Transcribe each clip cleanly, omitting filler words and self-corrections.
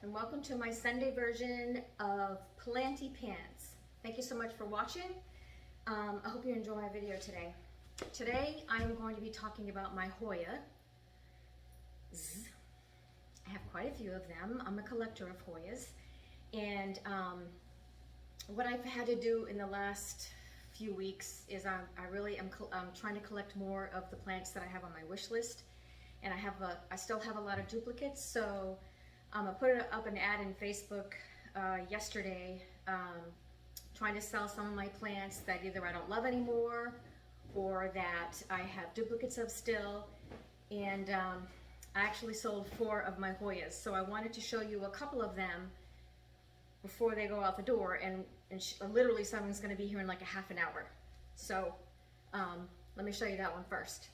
and welcome to my Sunday version of Planty Pants. Thank you so much for watching. I hope you enjoy my video today. Today I'm going to be talking about my Hoyas. I have quite a few of them. I'm a collector of Hoyas, and what I've had to do in the last few weeks is I really am trying to collect more of the plants that I have on my wish list, and I still have a lot of duplicates. So I put up an ad in Facebook yesterday trying to sell some of my plants that either I don't love anymore or that I have duplicates of still. And I actually sold 4 of my Hoyas. So I wanted to show you a couple of them before they go out the door, and literally someone's going to be here in like a half an hour. So let me show you that one first.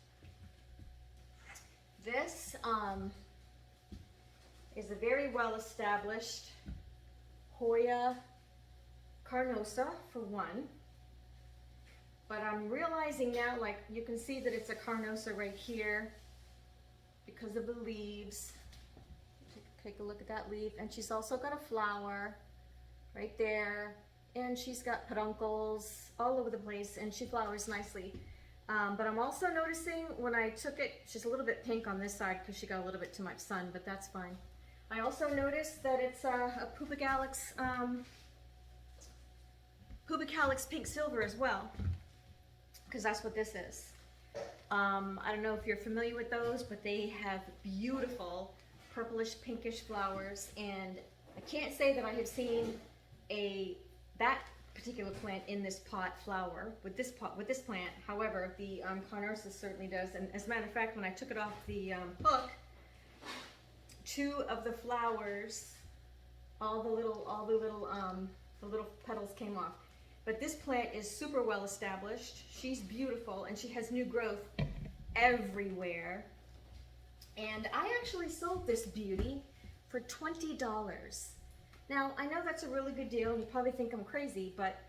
This is a very well established Hoya carnosa for one, but I'm realizing now, like you can see that it's a carnosa right here because of the leaves. Take a look at that leaf, and she's also got a flower right there, and she's got peduncles all over the place, and she flowers nicely. But I'm also noticing when I took it, she's a little bit pink on this side because she got a little bit too much sun, but that's fine. I also noticed that it's a pubicalyx pink silver as well, because that's what this is. I don't know if you're familiar with those, but they have beautiful purplish pinkish flowers, and I can't say that I have seen that particular plant in this pot flower with this plant. However, the carnosa certainly does, and as a matter of fact, when I took it off the hook, 2 of the flowers, the little petals came off. But this plant is super well established. She's beautiful, and she has new growth everywhere. And I actually sold this beauty for $20. Now, I know that's a really good deal, and you probably think I'm crazy, but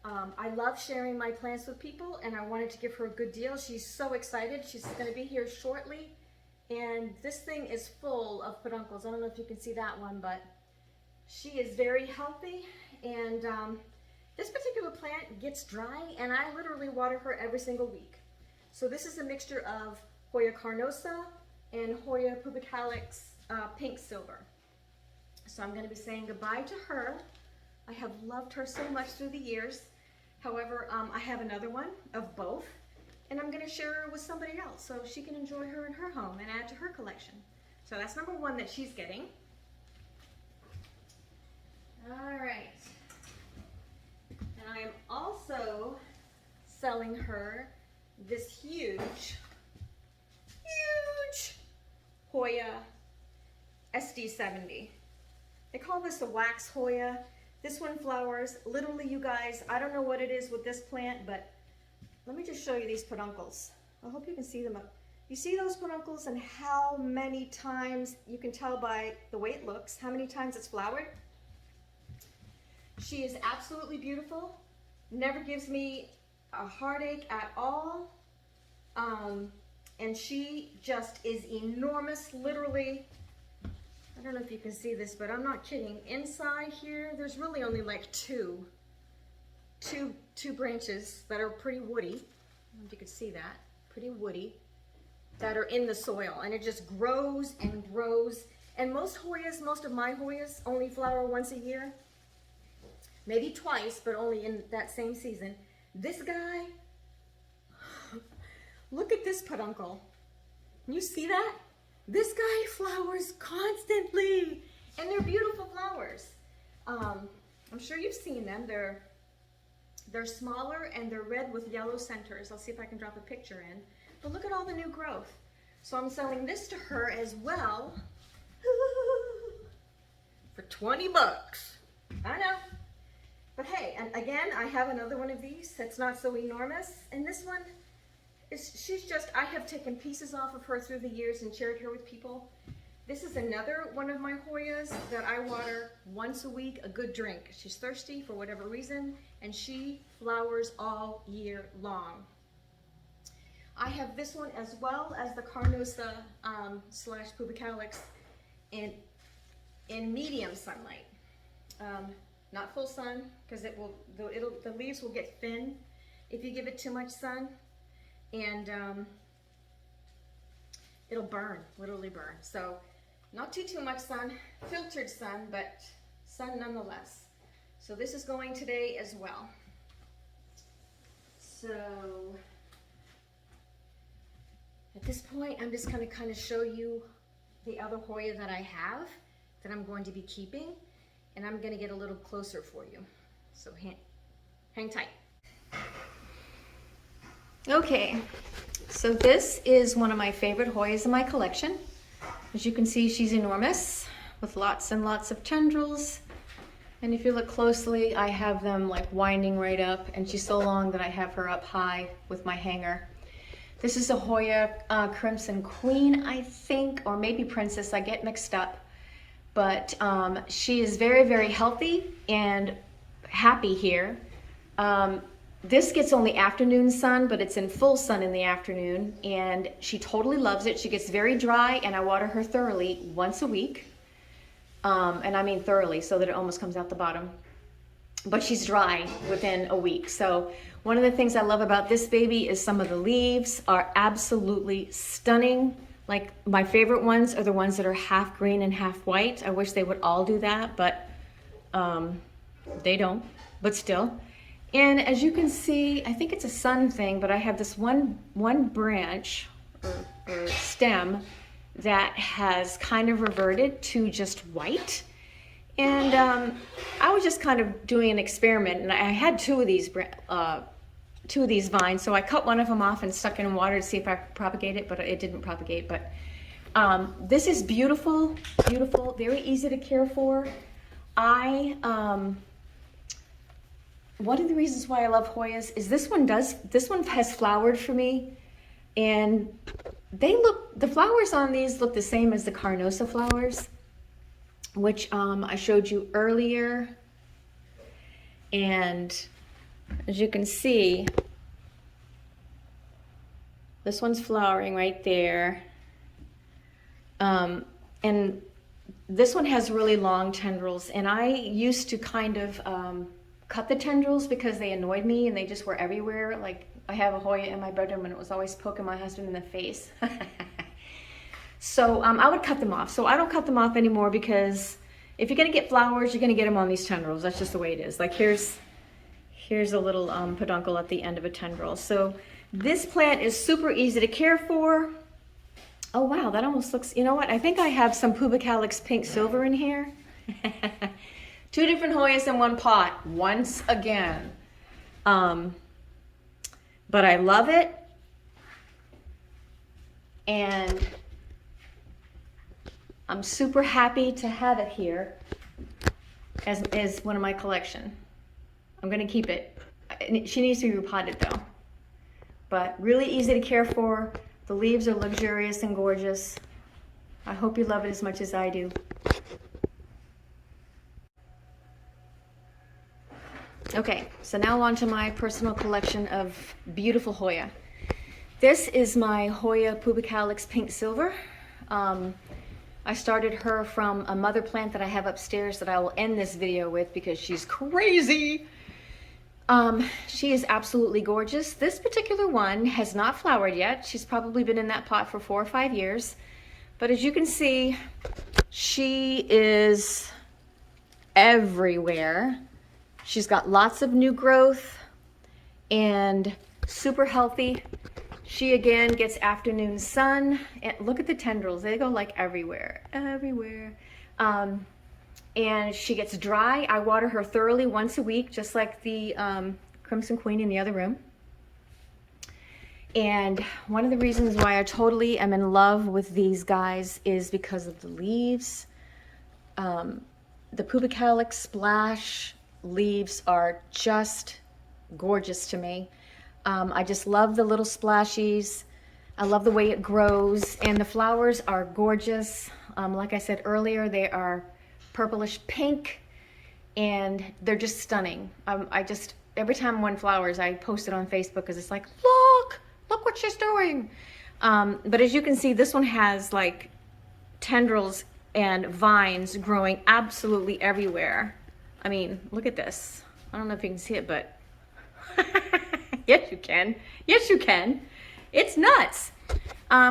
I love sharing my plants with people, and I wanted to give her a good deal. She's so excited. She's going to be here shortly, and this thing is full of peduncles. I don't know if you can see that one, but she is very healthy, and this particular plant gets dry, and I literally water her every single week. So this is a mixture of Hoya carnosa and Hoya pubicalyx pink silver. So I'm going to be saying goodbye to her. I have loved her so much through the years. However, I have another one of both, and I'm going to share her with somebody else so she can enjoy her in her home and add to her collection. So that's number 1 that she's getting. All right. And I am also selling her this huge Hoya SD70. They call this a wax Hoya. This one flowers. Literally, you guys, I don't know what it is with this plant, but let me just show you these peduncles. I hope you can see them. You see those peduncles and how many times, you can tell by the way it looks, how many times it's flowered? She is absolutely beautiful. Never gives me a heartache at all. And she just is enormous, literally. I don't know if you can see this, but I'm not kidding. Inside here, there's really only like two branches that are pretty woody. I don't know if you can see that. Pretty woody. That are in the soil, and it just grows and grows. And most of my Hoyas only flower once a year. Maybe twice, but only in that same season. This guy, look at this peduncle. You see that? This guy flowers constantly, and they're beautiful flowers. I'm sure you've seen them. They're smaller, and they're red with yellow centers. I'll see if I can drop a picture in. But look at all the new growth. So I'm selling this to her as well for 20 bucks. I know. But hey, and again, I have another one of these that's not so enormous, and this one, I have taken pieces off of her through the years and shared her with people. This is another one of my Hoyas that I water once a week, a good drink. She's thirsty for whatever reason, and she flowers all year long. I have this one as well as the carnosa / pubicalyx, and in medium sunlight. Not full sun, because the leaves will get thin if you give it too much sun, and it'll burn, literally burn. So not too much sun, filtered sun, but sun nonetheless. So this is going today as well. So at this point, I'm just going to kind of show you the other Hoya that I have that I'm going to be keeping, and I'm going to get a little closer for you. So hang tight. Okay, so this is one of my favorite Hoyas in my collection. As you can see, she's enormous with lots and lots of tendrils. And if you look closely, I have them like winding right up, and she's so long that I have her up high with my hanger. This is a Hoya Crimson Queen, I think, or maybe Princess, I get mixed up. But she is very, very healthy and happy here. This gets only afternoon sun, but it's in full sun in the afternoon, and she totally loves it. She gets very dry, and I water her thoroughly once a week. And I mean thoroughly, so that it almost comes out the bottom. But she's dry within a week. So one of the things I love about this baby is some of the leaves are absolutely stunning. Like, my favorite ones are the ones that are half green and half white. I wish they would all do that, but they don't, but still. And as you can see, I think it's a sun thing, but I have this one branch or stem that has kind of reverted to just white. And I was just kind of doing an experiment, and I had two of these vines, so I cut one of them off and stuck it in water to see if I could propagate it, but it didn't propagate. But this is beautiful, beautiful, very easy to care for. One of the reasons why I love Hoyas is this one has flowered for me, and the flowers on these look the same as the Carnosa flowers, which I showed you earlier. And as you can see, this one's flowering right there. And this one has really long tendrils, and I used to kind of cut the tendrils because they annoyed me and they just were everywhere. Like, I have a Hoya in my bedroom and it was always poking my husband in the face. So I would cut them off. So I don't cut them off anymore, because if you're gonna get flowers, you're gonna get them on these tendrils. That's just the way it is. Like, here's a little peduncle at the end of a tendril. So this plant is super easy to care for. Oh wow, that almost looks, you know what? I think I have some pubicalyx pink silver in here. Two different Hoyas in one pot, once again. But I love it. And I'm super happy to have it here as one of my collection. I'm gonna keep it. She needs to be repotted though. But really easy to care for. The leaves are luxurious and gorgeous. I hope you love it as much as I do. Okay, so now on to my personal collection of beautiful Hoya. This is my Hoya pubicalyx pink silver. I started her from a mother plant that I have upstairs that I will end this video with because she's crazy. She is absolutely gorgeous. This particular one has not flowered yet. She's probably been in that pot for 4 or 5 years. But as you can see, she is everywhere. She's got lots of new growth and super healthy. She again gets afternoon sun, and look at the tendrils. They go like everywhere, everywhere. And she gets dry. I water her thoroughly once a week, just like the Crimson Queen in the other room. And one of the reasons why I totally am in love with these guys is because of the leaves. The pubicalyx splash leaves are just gorgeous to me. I just love the little splashies. I love the way it grows, and the flowers are gorgeous. Like I said earlier, they are purplish pink, and they're just stunning. Every time one flowers, I post it on Facebook because it's like, look what she's doing. But as you can see, this one has like tendrils and vines growing absolutely everywhere. I mean, look at this. I don't know if you can see it, but yes, you can. Yes, you can. It's nuts.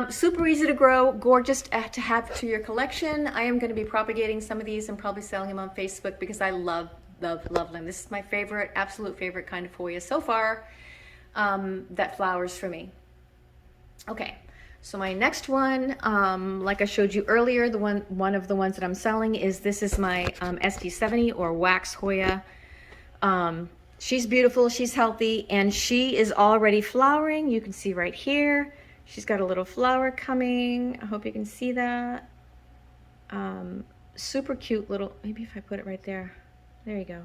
Super easy to grow, gorgeous to have to your collection. I am going to be propagating some of these and probably selling them on Facebook because I love them. This is my favorite, absolute favorite kind of Hoya so far that flowers for me. Okay, so my next one, like I showed you earlier, one of the ones that I'm selling is this is my ST70 or wax Hoya. She's beautiful, she's healthy, and she is already flowering. You can see right here. She's got a little flower coming. I hope you can see that. Super cute little, maybe if I put it right there. There you go.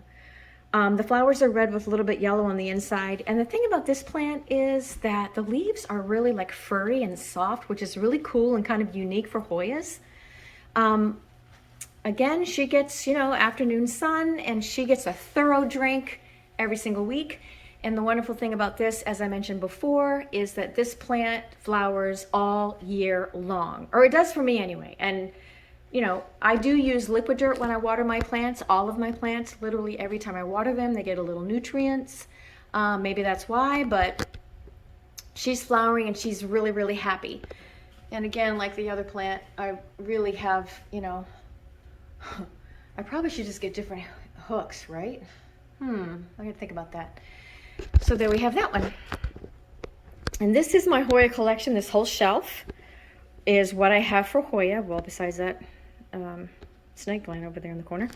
The flowers are red with a little bit yellow on the inside. And the thing about this plant is that the leaves are really like furry and soft, which is really cool and kind of unique for Hoyas. Again, she gets, you know, afternoon sun, and she gets a thorough drink every single week. And the wonderful thing about this, as I mentioned before, is that this plant flowers all year long, or it does for me anyway. And you know, I do use liquid dirt when I water my plants, all of my plants. Literally every time I water them, they get a little nutrients. Maybe that's why, but she's flowering and she's really, really happy. And again, like the other plant, I really have, you know, I probably should just get different hooks, right? I gotta think about that. So there we have that one. And this is my Hoya collection. This whole shelf is what I have for Hoya. Well, besides that snake line over there in the corner.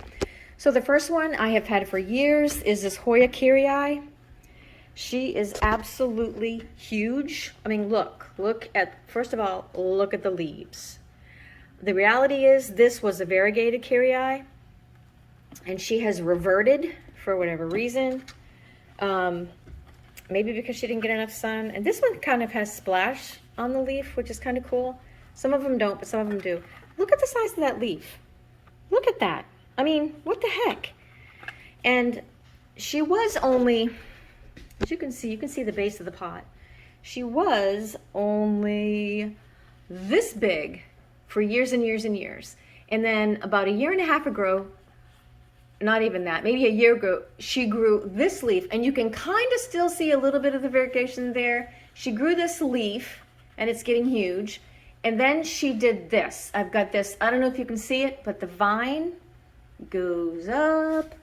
So the first one I have had for years is this Hoya Kyrie. She is absolutely huge. I mean, look at, first of all, look at the leaves. The reality is this was a variegated Kyrie, and she has reverted for whatever reason. Maybe because she didn't get enough sun. And this one kind of has splash on the leaf, which is kind of cool. Some of them don't, but some of them do. Look at the size of that leaf. Look at that. I mean, what the heck? And she was only, as you can see the base of the pot. She was only this big for years and years and years. And then about a year and a half ago, not even that, maybe a year ago, she grew this leaf, and you can kind of still see a little bit of the variegation there. She grew this leaf, and it's getting huge. And then she did this. I've got this, I don't know if you can see it, but the vine goes up.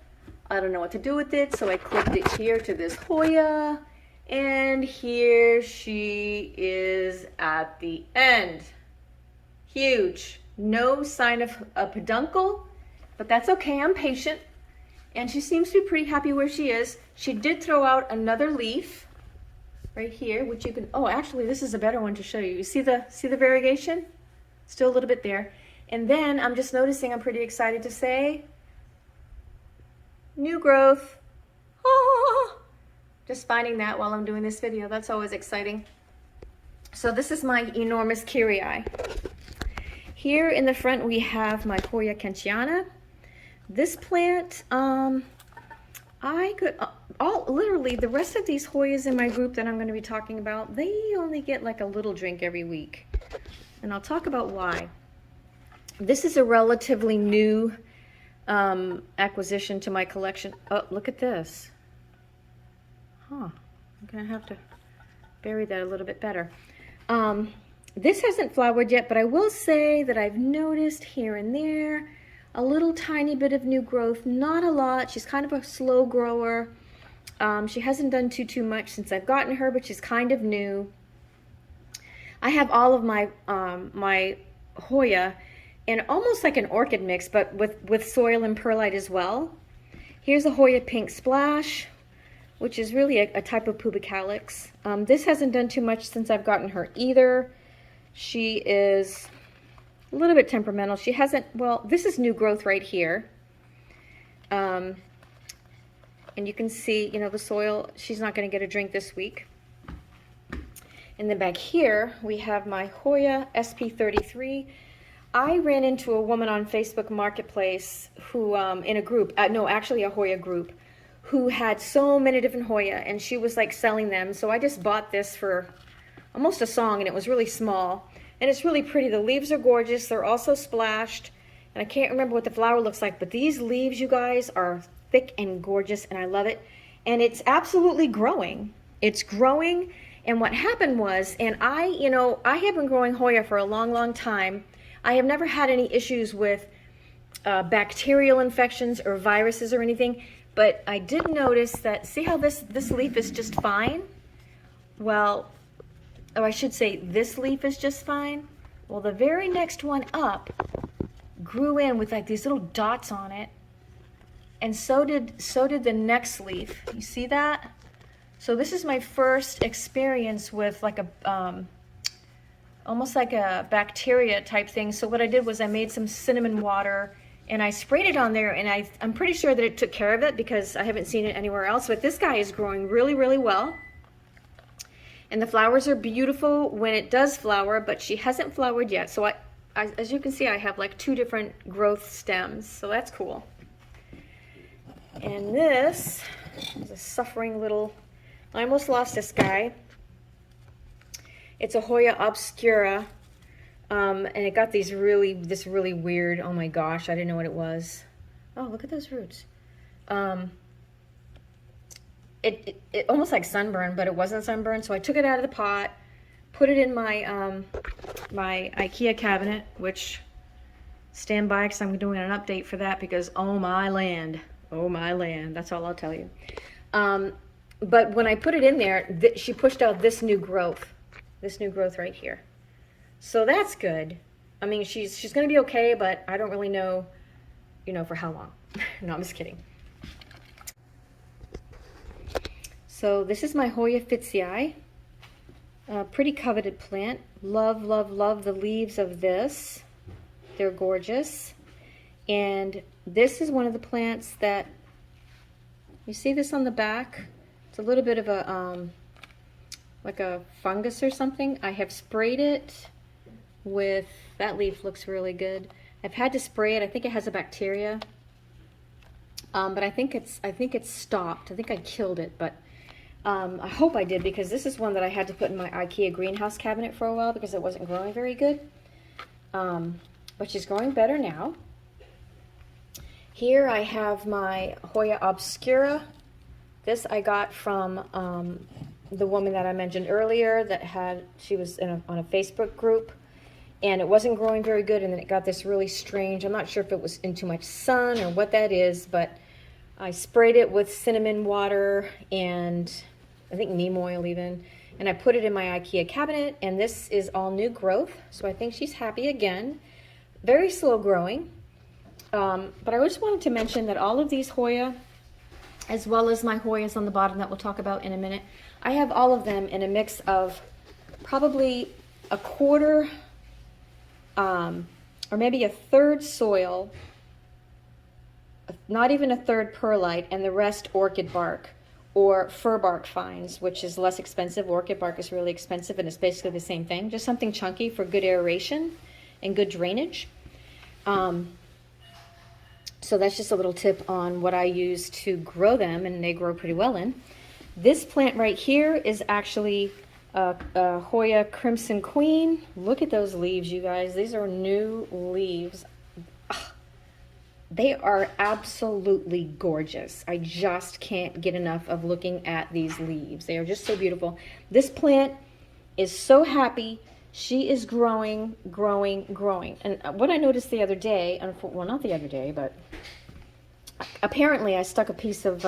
I don't know what to do with it, so I clipped it here to this Hoya. And here she is at the end. Huge. No sign of a peduncle, but that's okay, I'm patient. And she seems to be pretty happy where she is. She did throw out another leaf right here, which you can, oh, actually this is a better one to show you. You see the variegation? Still a little bit there. And then I'm just noticing, I'm pretty excited to say, new growth. Ah, just finding that while I'm doing this video. That's always exciting. So this is my enormous Kyrie. Here in the front we have my Hoya Kentiana. This plant, I could, literally the rest of these Hoyas in my group that I'm going to be talking about, they only get like a little drink every week. And I'll talk about why. This is a relatively new acquisition to my collection. Oh, look at this. Huh, I'm going to have to bury that a little bit better. This hasn't flowered yet, but I will say that I've noticed here and there a little tiny bit of new growth, not a lot. She's kind of a slow grower. She hasn't done too much since I've gotten her, but she's kind of new. I have all of my my Hoya in almost like an orchid mix, but with soil and perlite as well. Here's a Hoya Pink Splash, which is really a type of pubicalyx. This hasn't done too much since I've gotten her either. She is a little bit temperamental. She hasn't, well, this is new growth right here. And you can see, you know, the soil, she's not going to get a drink this week. And then back here, we have my Hoya SP33. I ran into a woman on Facebook Marketplace who, in a group, no, actually a Hoya group, who had so many different Hoya, and she was like selling them. So I just bought this for almost a song, and it was really small. And it's really pretty. The leaves are gorgeous. They're also splashed. And I can't remember what the flower looks like, but these leaves, you guys, are thick and gorgeous, and I love it. And it's absolutely growing. It's growing, and what happened was, and I have been growing Hoya for a long, long time. I have never had any issues with bacterial infections or viruses or anything, but I did notice that, see how this leaf is just fine? Well, or I should say this leaf is just fine. Well, the very next one up grew in with like these little dots on it, and so did the next leaf. You see that? So this is my first experience with like a almost like a bacteria type thing. So what I did was I made some cinnamon water and I sprayed it on there, and I'm pretty sure that it took care of it because I haven't seen it anywhere else. But this guy is growing really, really well. And the flowers are beautiful when it does flower, but she hasn't flowered yet. So I, as you can see, I have like 2 different growth stems. So that's cool. And this is a suffering little, I almost lost this guy. It's a Hoya obscura. And it got this really weird, oh my gosh, I didn't know what it was. Oh, look at those roots. It almost like sunburn, but it wasn't sunburn. So I took it out of the pot, put it in my my Ikea cabinet, which stand by because I'm doing an update for that because oh my land, that's all I'll tell you. But when I put it in there, she pushed out this new growth right here. So that's good. I mean, she's going to be okay, but I don't really know, for how long. No, I'm just kidding. So this is my Hoya Fitzii, a pretty coveted plant. Love, love, love the leaves of this. They're gorgeous. And this is one of the plants that, you see this on the back? It's a little bit of a, like a fungus or something. I have sprayed it with, that leaf looks really good. I've had to spray it. I think it has a bacteria. But I think it's stopped. I think I killed it, but I hope I did because this is one that I had to put in my Ikea greenhouse cabinet for a while because it wasn't growing very good. But she's growing better now. Here I have my Hoya obscura. This I got from the woman that I mentioned earlier she was on a Facebook group, and it wasn't growing very good, and then it got this really strange, I'm not sure if it was in too much sun or what that is, but I sprayed it with cinnamon water and I think neem oil even, and I put it in my Ikea cabinet, and this is all new growth, so I think she's happy again. Very slow growing, but I just wanted to mention that all of these Hoya, as well as my Hoyas on the bottom that we'll talk about in a minute, I have all of them in a mix of probably a quarter or maybe a third soil, not even a third perlite, and the rest orchid bark or fir bark fines, which is less expensive. Orchid bark is really expensive, and it's basically the same thing, just something chunky for good aeration and good drainage. So that's just a little tip on what I use to grow them, and they grow pretty well in. This plant right here is actually a Hoya Crimson Queen. Look at those leaves, you guys. These are new leaves. Ugh. They are absolutely gorgeous. I just can't get enough of looking at these leaves. They are just so beautiful. This plant is so happy. She is growing, growing, growing. And what I noticed the other day, well, not the other day, but apparently I stuck a piece of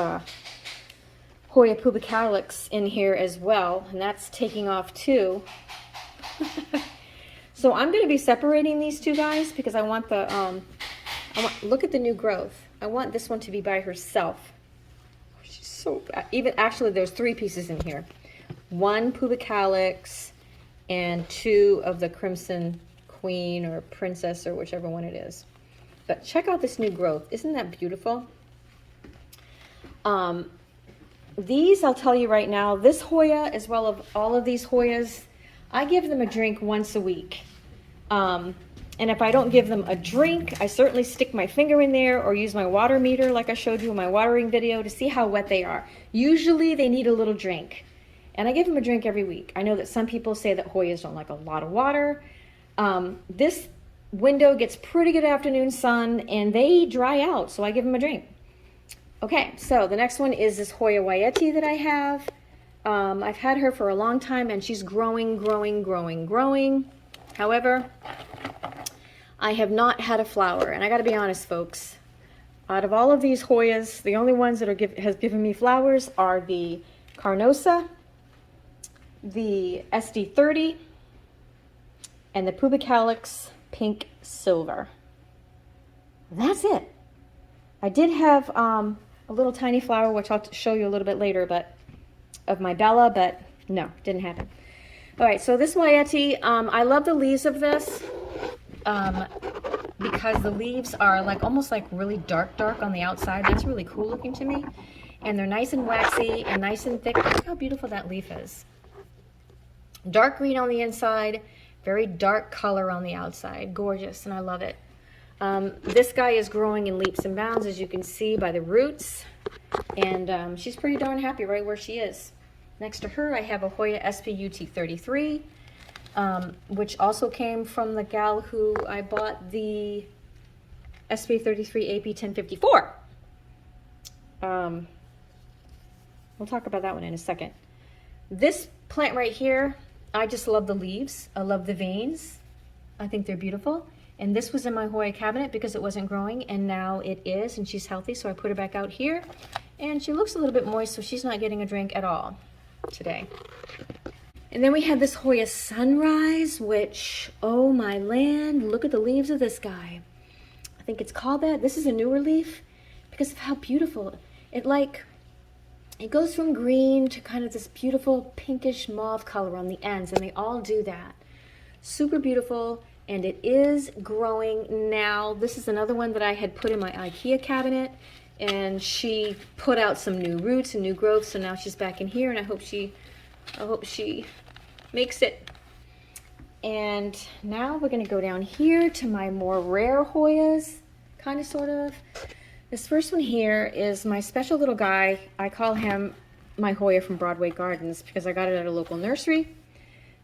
Hoya pubicalyx in here as well, and that's taking off too. So I'm going to be separating these two guys because I want look at the new growth. I want this one to be by herself. She's so bad. Even actually, there's 3 pieces in here. 1 pubicalyx and 2 of the Crimson Queen or Princess or whichever one it is. But check out this new growth. Isn't that beautiful? These, I'll tell you right now, this Hoya, as well as all of these Hoyas, I give them a drink once a week. And if I don't give them a drink, I certainly stick my finger in there or use my water meter like I showed you in my watering video to see how wet they are. Usually they need a little drink. And I give them a drink every week. I know that some people say that Hoyas don't like a lot of water. This window gets pretty good afternoon sun, and they dry out, so I give them a drink. Okay, so the next one is this Hoya Waieti that I have. I've had her for a long time, and she's growing. However, I have not had a flower, and I gotta be honest, folks. Out of all of these Hoyas, the only ones that has given me flowers are the Carnosa, the SD30, and the pubicalyx pink silver. That's it. I did have a little tiny flower, which I'll show you a little bit later, but of my Bella, but no, didn't happen. All right, so this Waieti, I love the leaves of this because the leaves are like almost like really dark on the outside. That's really cool looking to me. And they're nice and waxy and nice and thick. Look how beautiful that leaf is. Dark green on the inside, very dark color on the outside. Gorgeous, and I love it. This guy is growing in leaps and bounds, as you can see by the roots. And she's pretty darn happy right where she is. Next to her, I have a Hoya SPUT33, which also came from the gal who I bought the SP33 AP1054. We'll talk about that one in a second. This plant right here, I just love the leaves. I love the veins. I think they're beautiful. And this was in my Hoya cabinet because it wasn't growing, and now it is, and she's healthy, so I put her back out here. And she looks a little bit moist, so she's not getting a drink at all today. And then we have this Hoya Sunrise, which, oh my land, look at the leaves of this guy. I think it's called that. This is a newer leaf because of how beautiful. It goes from green to kind of this beautiful pinkish mauve color on the ends, and they all do that. Super beautiful, and it is growing now. This is another one that I had put in my Ikea cabinet, and she put out some new roots and new growth, so now she's back in here, and I hope she makes it. And now we're gonna go down here to my more rare Hoyas, kind of, sort of. This first one here is my special little guy. I call him my Hoya from Broadway Gardens because I got it at a local nursery.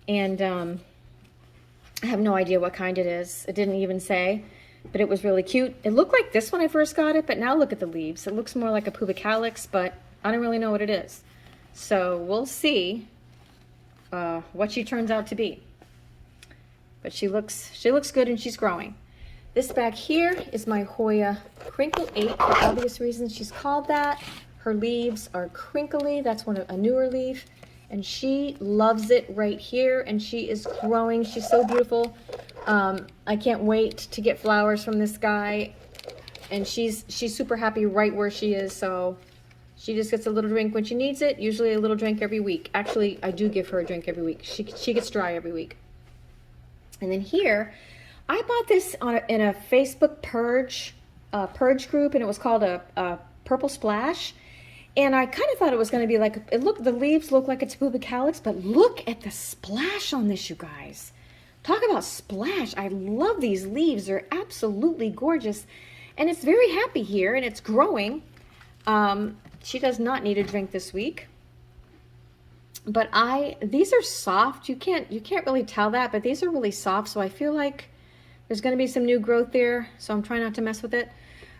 And I have no idea what kind it is. It didn't even say, but it was really cute. It looked like this when I first got it, but now look at the leaves. It looks more like a pubicalyx, but I don't really know what it is. So we'll see what she turns out to be. But she looks good, and she's growing. This back here is my Hoya Crinkle 8 for obvious reasons she's called that. Her leaves are crinkly. That's a newer leaf. And she loves it right here, and she is growing. She's so beautiful. I can't wait to get flowers from this guy. And she's super happy right where she is, so she just gets a little drink when she needs it, usually a little drink every week. Actually, I do give her a drink every week. She gets dry every week. And then here, I bought this in a Facebook purge group, and it was called a Purple Splash. And I kind of thought it was going to be like, the leaves look like it's pubicalyx, but look at the splash on this, you guys. Talk about splash. I love these leaves. They're absolutely gorgeous. And it's very happy here, and it's growing. She does not need a drink this week. But these are soft. You can't really tell that, but these are really soft, so I feel like there's going to be some new growth there, so I'm trying not to mess with it.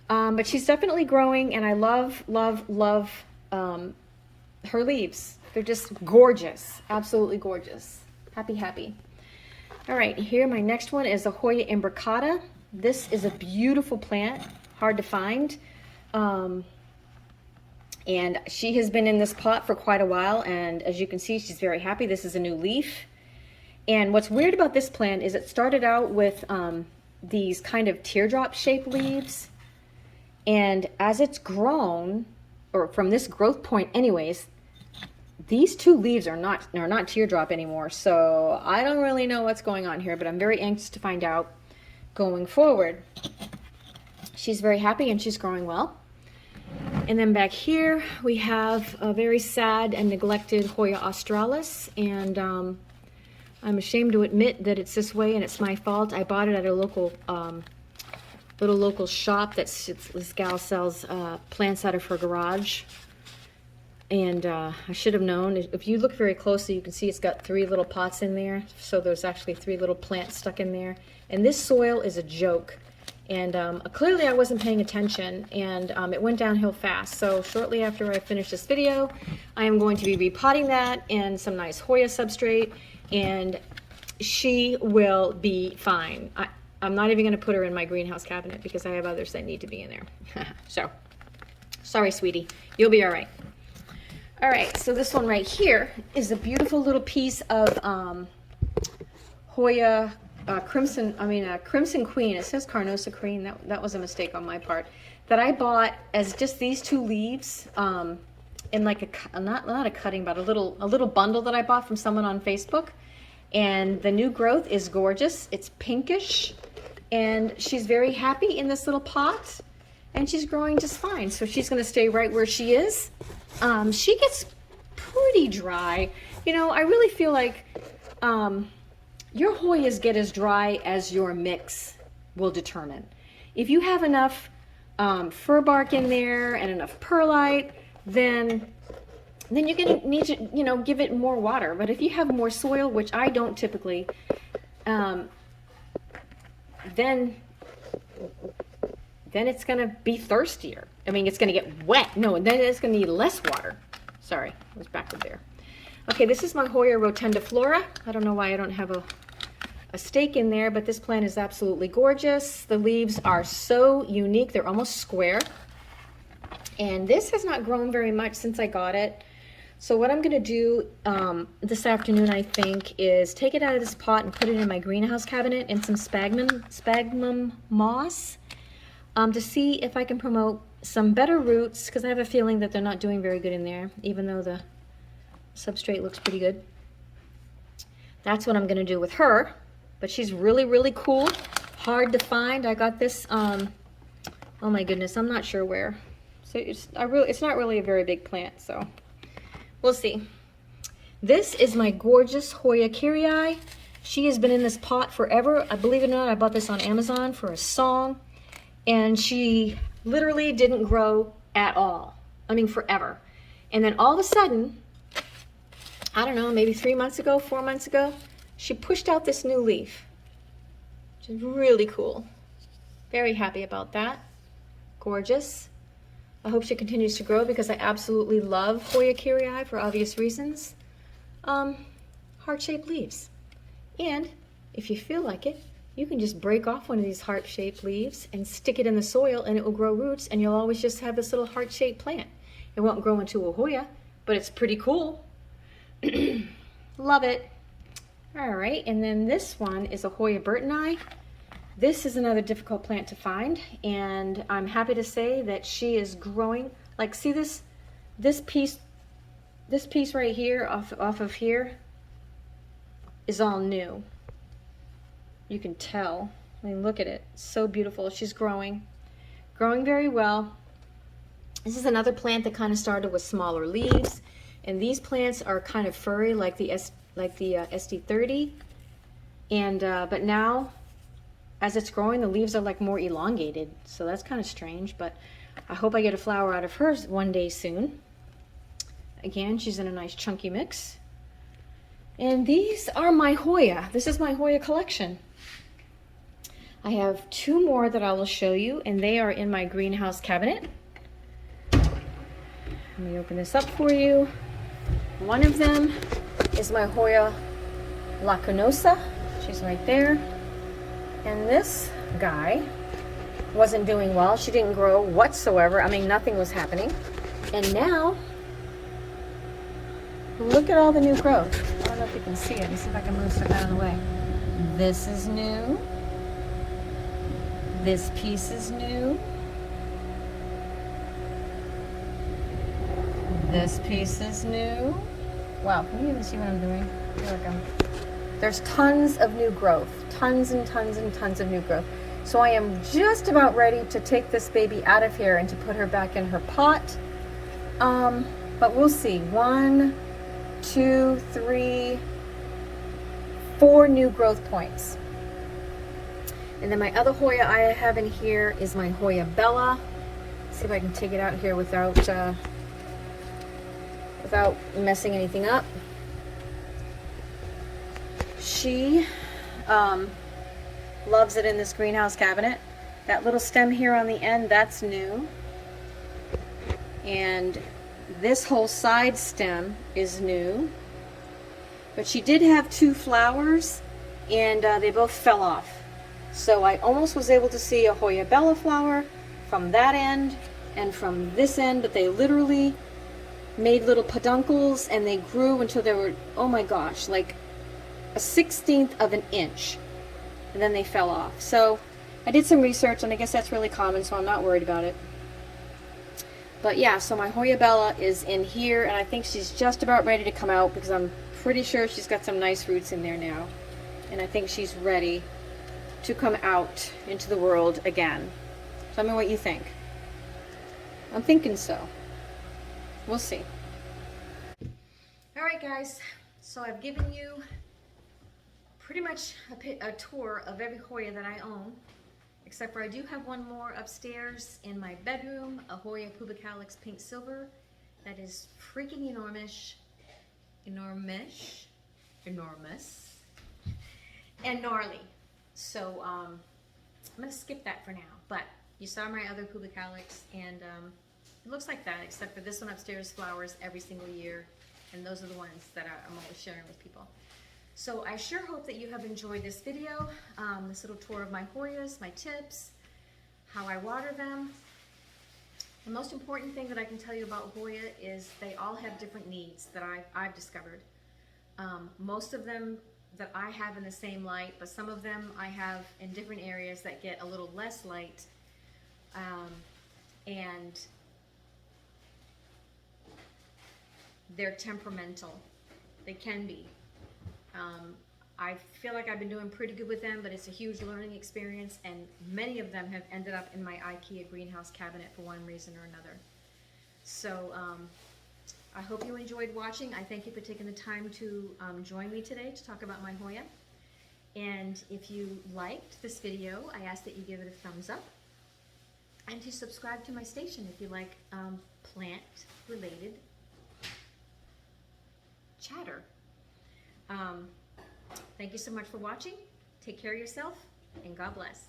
But she's definitely growing, and I love her leaves. They're just gorgeous. Absolutely gorgeous. Happy. All right, here my next one is a Hoya imbricata. This is a beautiful plant, hard to find. And she has been in this pot for quite a while, and as you can see, she's very happy. This is a new leaf. And what's weird about this plant is it started out with these kind of teardrop-shaped leaves. And as it's grown, or from this growth point anyways, these two leaves are not teardrop anymore. So I don't really know what's going on here, but I'm very anxious to find out going forward. She's very happy, and she's growing well. And then back here, we have a very sad and neglected Hoya australis. And I'm ashamed to admit that it's this way, and it's my fault. I bought it at a local little local shop this gal sells plants out of her garage. And I should have known. If you look very closely, you can see it's got 3 little pots in there. So there's actually 3 little plants stuck in there. And this soil is a joke. And clearly I wasn't paying attention, and it went downhill fast. So shortly after I finish this video, I am going to be repotting that in some nice Hoya substrate, and she will be fine. I'm not even going to put her in my greenhouse cabinet because I have others that need to be in there. So, sorry, sweetie. You'll be all right. All right, so this one right here is a beautiful little piece of Hoya Crimson Queen. It says Carnosa Queen. That was a mistake on my part. That I bought as just these 2 leaves in like not a cutting, but a little bundle that I bought from someone on Facebook. And the new growth is gorgeous. It's pinkish, and she's very happy in this little pot, and she's growing just fine. So she's going to stay right where she is. She gets pretty dry. You know, I really feel like your Hoyas get as dry as your mix will determine. If you have enough fir bark in there and enough perlite, then you're going to need to, you know, give it more water. But if you have more soil, which I don't typically, then it's going to be thirstier. I mean, it's going to get wet. No, then it's going to need less water. Sorry, I was backward there. Okay, this is my Hoya rotundiflora. I don't know why I don't have a stake in there, but this plant is absolutely gorgeous. The leaves are so unique. They're almost square. And this has not grown very much since I got it. So what I'm going to do this afternoon, I think, is take it out of this pot and put it in my greenhouse cabinet in some sphagnum moss to see if I can promote some better roots, because I have a feeling that they're not doing very good in there, even though the substrate looks pretty good. That's what I'm going to do with her. But she's really, really cool. Hard to find. I got this, oh my goodness, I'm not sure where. So it's not really a very big plant, so we'll see. This is my gorgeous Hoya Kyrie. She has been in this pot forever. I believe it or not, I bought this on Amazon for a song, and she literally didn't grow at all. I mean, forever. And then all of a sudden, I don't know, maybe 3 months ago, 4 months ago, she pushed out this new leaf, which is really cool. Very happy about that. Gorgeous. I hope she continues to grow because I absolutely love Hoya Kyrie for obvious reasons. Heart-shaped leaves. And if you feel like it, you can just break off one of these heart-shaped leaves and stick it in the soil, and it will grow roots, and you'll always just have this little heart-shaped plant. It won't grow into a Hoya, but it's pretty cool. Love it. All right, and then this one is a Hoya Burtonii. This is another difficult plant to find, and I'm happy to say that she is growing. Like, see this piece right here off of here is all new. You can tell. I mean, look at it. It's so beautiful. She's growing very well. This is another plant that kind of started with smaller leaves, and these plants are kind of furry, like the SD30. And but now, as it's growing, the leaves are like more elongated, so that's kind of strange. But I hope I get a flower out of hers one day soon. Again, she's in a nice chunky mix. And these are my Hoya. This is my Hoya collection. I have 2 more that I will show you, and they are in my greenhouse cabinet. Let me open this up for you. One of them is my Hoya lacunosa. She's right there. And this guy wasn't doing well. She didn't grow whatsoever. I mean, nothing was happening. And now, look at all the new growth. I don't know if you can see it. Let me see if I can move stuff out of the way. This is new. This piece is new. This piece is new. Wow, can you even see what I'm doing? I feel like there's tons of new growth. Tons and tons and tons of new growth. So I am just about ready to take this baby out of here and to put her back in her pot. But we'll see. 1, 2, 3, 4 new growth points. And then my other Hoya I have in here is my Hoya Bella. Let's see if I can take it out here without without messing anything up. She loves it in this greenhouse cabinet. That little stem here on the end, that's new. And this whole side stem is new. But she did have 2 flowers, and they both fell off. So I almost was able to see a Hoya Bella flower from that end and from this end, but they literally made little peduncles and they grew until they were, oh my gosh, like a 1/16 of an inch. And then they fell off. So I did some research, and I guess that's really common, so I'm not worried about it. But yeah, so my Hoya Bella is in here, and I think she's just about ready to come out because I'm pretty sure she's got some nice roots in there now. And I think she's ready to come out into the world again. Tell me what you think. I'm thinking so. We'll see. Alright guys, so I've given you pretty much a tour of every Hoya that I own, except for I do have one more upstairs in my bedroom, a Hoya pubicalyx pink silver that is freaking enormous, and gnarly. So I'm gonna skip that for now, but you saw my other pubicalyx, and it looks like that, except for this one upstairs flowers every single year, and those are the ones that I'm always sharing with people. So I sure hope that you have enjoyed this video, this little tour of my Hoyas, my tips, how I water them. The most important thing that I can tell you about Hoya is they all have different needs that I've discovered. Most of them that I have in the same light, but some of them I have in different areas that get a little less light, and they're temperamental. They can be. I feel like I've been doing pretty good with them, but it's a huge learning experience, and many of them have ended up in my Ikea greenhouse cabinet for one reason or another. So I hope you enjoyed watching. I thank you for taking the time to join me today to talk about my Hoya. And if you liked this video, I ask that you give it a thumbs up and to subscribe to my station if you like plant-related chatter. Thank you so much for watching. Take care of yourself, and God bless.